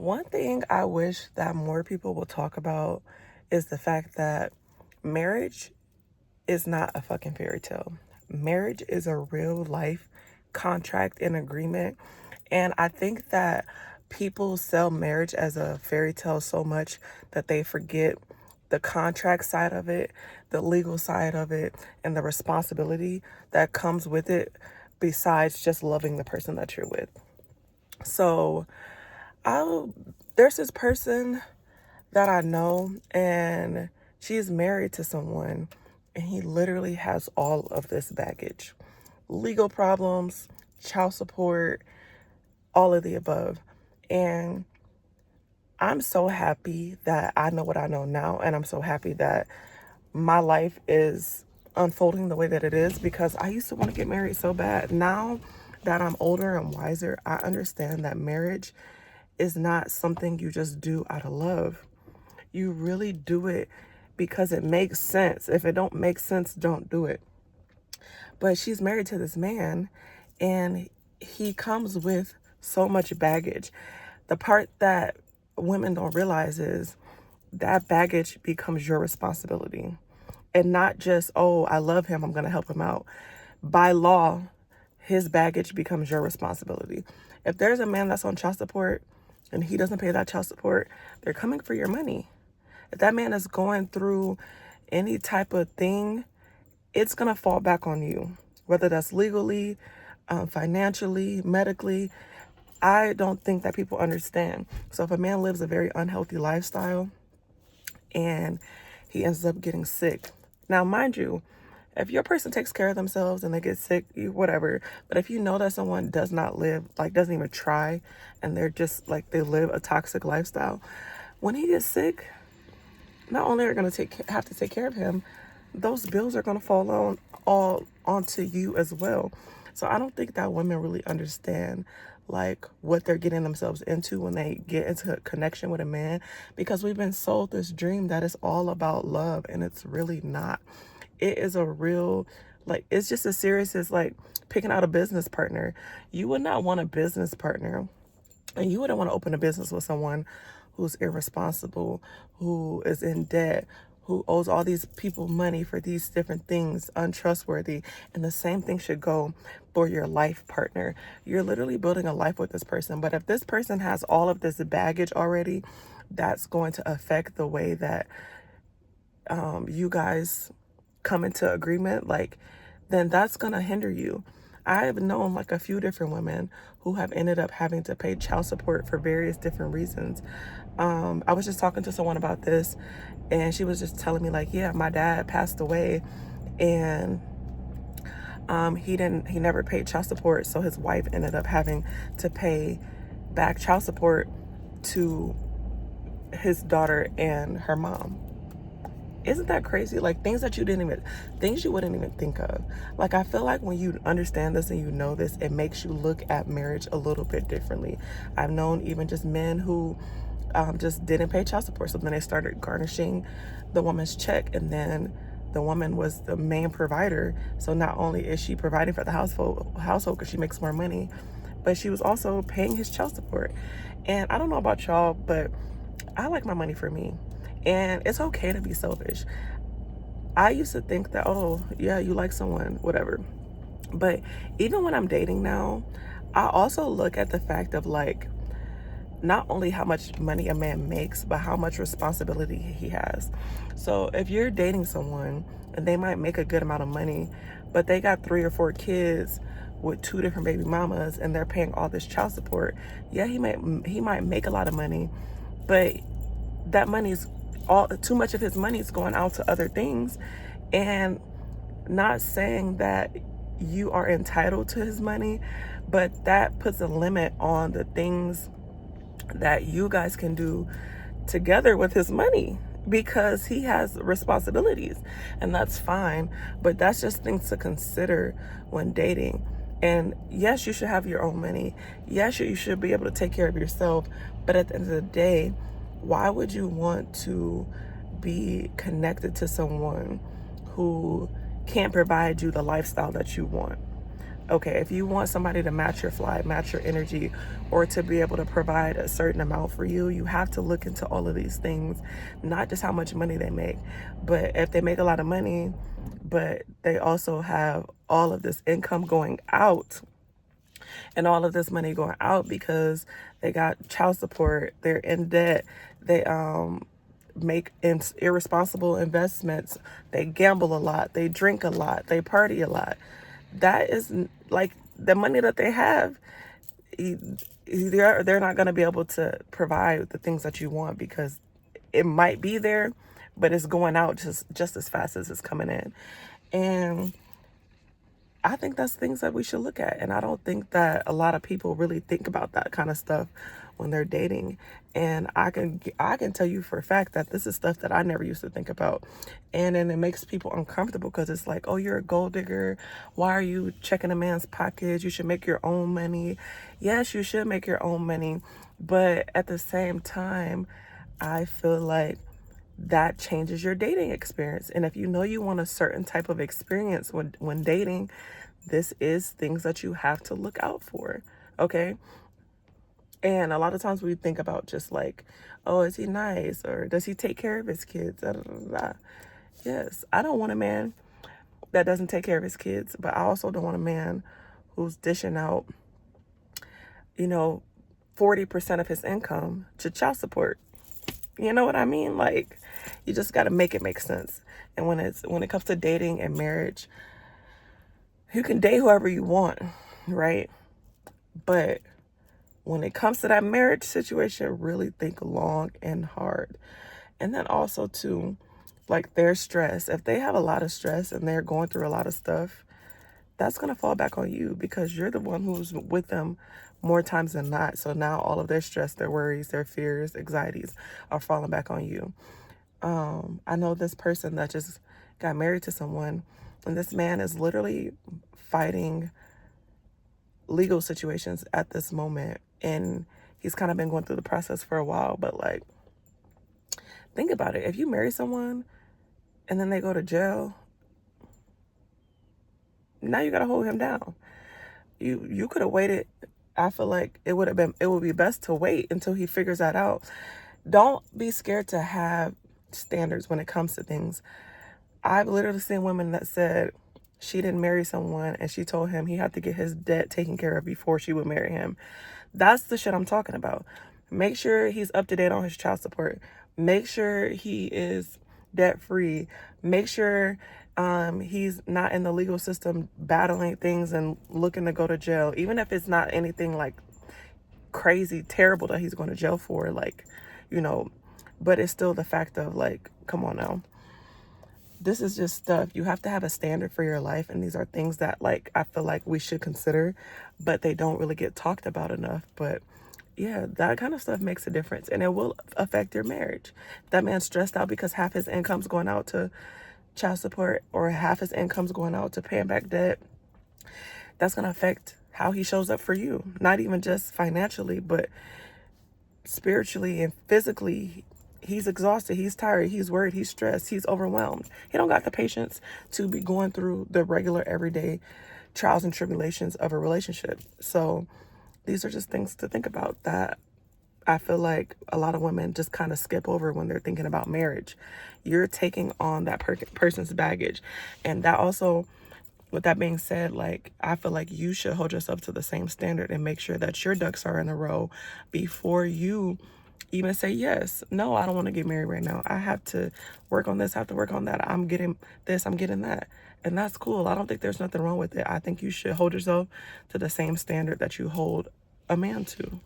One thing I wish that more people will talk about is the fact that marriage is not a fucking fairy tale. Marriage is a real life contract and agreement. And I think that people sell marriage as a fairy tale so much that they forget the contract side of it, the legal side of it, and the responsibility that comes with it besides just loving the person that you're with. So, I'll there's this person that I know, and she's married to someone, and he literally has all of this baggage: legal problems, child support, all of the above. And I'm so happy that I know what I know now, and I'm so happy that my life is unfolding the way that it is, because I used to want to get married so bad. Now that I'm older and wiser, I understand that marriage is not something you just do out of love. You really do it because it makes sense. If it don't make sense, don't do it. But she's married to this man, and he comes with so much baggage. The part that women don't realize is that baggage becomes your responsibility. And not just, oh, I love him, I'm going to help him out. By law, his baggage becomes your responsibility. If there's a man that's on child support and he doesn't pay that child support, they're coming for your money. If that man is going through any type of thing, it's going to fall back on you, whether that's legally, financially, medically. I don't think that people understand. So if a man lives a very unhealthy lifestyle and he ends up getting sick. Now, mind you, if your person takes care of themselves and they get sick, whatever. But if you know that someone does not live, like doesn't even try, and they're just like, they live a toxic lifestyle, when he gets sick, not only are going to have to take care of him, those bills are going to fall on all onto you as well. So I don't think that women really understand like what they're getting themselves into when they get into a connection with a man, because we've been sold this dream that it's all about love, and it's really not. It is a real, like, it's just as serious as like picking out a business partner. You would not want a business partner, and you wouldn't want to open a business with someone who's irresponsible, who is in debt, who owes all these people money for these different things, untrustworthy. And the same thing should go for your life partner. You're literally building a life with this person. But if this person has all of this baggage already, that's going to affect the way that you guys come into agreement, like, then that's going to hinder you. I've known like a few different women who have ended up having to pay child support for various different reasons. I was just talking to someone about this, and she was just telling me like, yeah, my dad passed away, and he never paid child support, so his wife ended up having to pay back child support to his daughter and her mom. Isn't that crazy? Like things you wouldn't even think of. Like I feel like when you understand this and you know this, it makes you look at marriage a little bit differently. I've known even just men who just didn't pay child support, so then they started garnishing the woman's check, and then the woman was the main provider. So not only is she providing for the household because she makes more money, but she was also paying his child support. And I don't know about y'all, but I like my money for me. And it's okay to be selfish. I used to think that, oh, yeah, you like someone, whatever. But even when I'm dating now, I also look at the fact of like, not only how much money a man makes, but how much responsibility he has. So if you're dating someone and they might make a good amount of money, but they got 3 or 4 kids with 2 different baby mamas, and they're paying all this child support, yeah, he might make a lot of money, but that money's too much of his money is going out to other things. And not saying that you are entitled to his money, but that puts a limit on the things that you guys can do together with his money, because he has responsibilities, and that's fine. But that's just things to consider when dating. And yes, you should have your own money. Yes, you should be able to take care of yourself. But at the end of the day, why would you want to be connected to someone who can't provide you the lifestyle that you want? Okay, if you want somebody to match your fly, match your energy, or to be able to provide a certain amount for you, you have to look into all of these things, not just how much money they make, but if they make a lot of money, but they also have all of this income going out and all of this money going out because they got child support, they're in debt, they make irresponsible investments, they gamble a lot, they drink a lot, they party a lot. That is like the money that they have. They're not going to be able to provide the things that you want because it might be there, but it's going out just as fast as it's coming in. And I think that's things that we should look at. And I don't think that a lot of people really think about that kind of stuff when they're dating. And I can tell you for a fact that this is stuff that I never used to think about. And then it makes people uncomfortable because it's like, oh, you're a gold digger. Why are you checking a man's pockets? You should make your own money. Yes, you should make your own money. But at the same time, I feel like that changes your dating experience. And if you know you want a certain type of experience when dating, this is things that you have to look out for. Okay. And a lot of times we think about just like, oh, is he nice? Or does he take care of his kids? Da, da, da, da. Yes. I don't want a man that doesn't take care of his kids, but I also don't want a man who's dishing out, you know, 40% of his income to child support. You know what I mean? Like, you just got to make it make sense. And when it comes to dating and marriage, you can date whoever you want, right? But when it comes to that marriage situation, really think long and hard. And then also too, like their stress. If they have a lot of stress and they're going through a lot of stuff, that's going to fall back on you because you're the one who's with them more times than not. So now all of their stress, their worries, their fears, anxieties are falling back on you. I know this person that just got married to someone, and this man is literally fighting legal situations at this moment. And he's kind of been going through the process for a while, but like, think about it. If you marry someone and then they go to jail, now you got to hold him down. You could have waited. I feel like it would be best to wait until he figures that out. Don't be scared to have standards when it comes to things. I've literally seen women that said she didn't marry someone and she told him he had to get his debt taken care of before she would marry him. That's the shit I'm talking about. Make sure he's up to date on his child support. Make sure he is debt free. Make sure he's not in the legal system battling things and looking to go to jail, even if it's not anything like crazy terrible that he's going to jail for, like, you know, but it's still the fact of like, come on now. This is just stuff. You have to have a standard for your life, and these are things that like I feel like we should consider, but they don't really get talked about enough. But yeah, that kind of stuff makes a difference, and it will affect your marriage. That man's stressed out because half his income's going out to child support or half his income's going out to paying back debt. That's going to affect how he shows up for you, not even just financially, but spiritually and physically. He's exhausted, he's tired, he's worried, he's stressed, he's overwhelmed. He don't got the patience to be going through the regular everyday trials and tribulations of a relationship. So these are just things to think about that I feel like a lot of women just kind of skip over when they're thinking about marriage. You're taking on that person's baggage. And that also, with that being said, like, I feel like you should hold yourself to the same standard and make sure that your ducks are in a row before you even say yes. No, I don't want to get married right now. I have to work on this, I have to work on that. I'm getting this, I'm getting that. And that's cool. I don't think there's nothing wrong with it. I think you should hold yourself to the same standard that you hold a man to.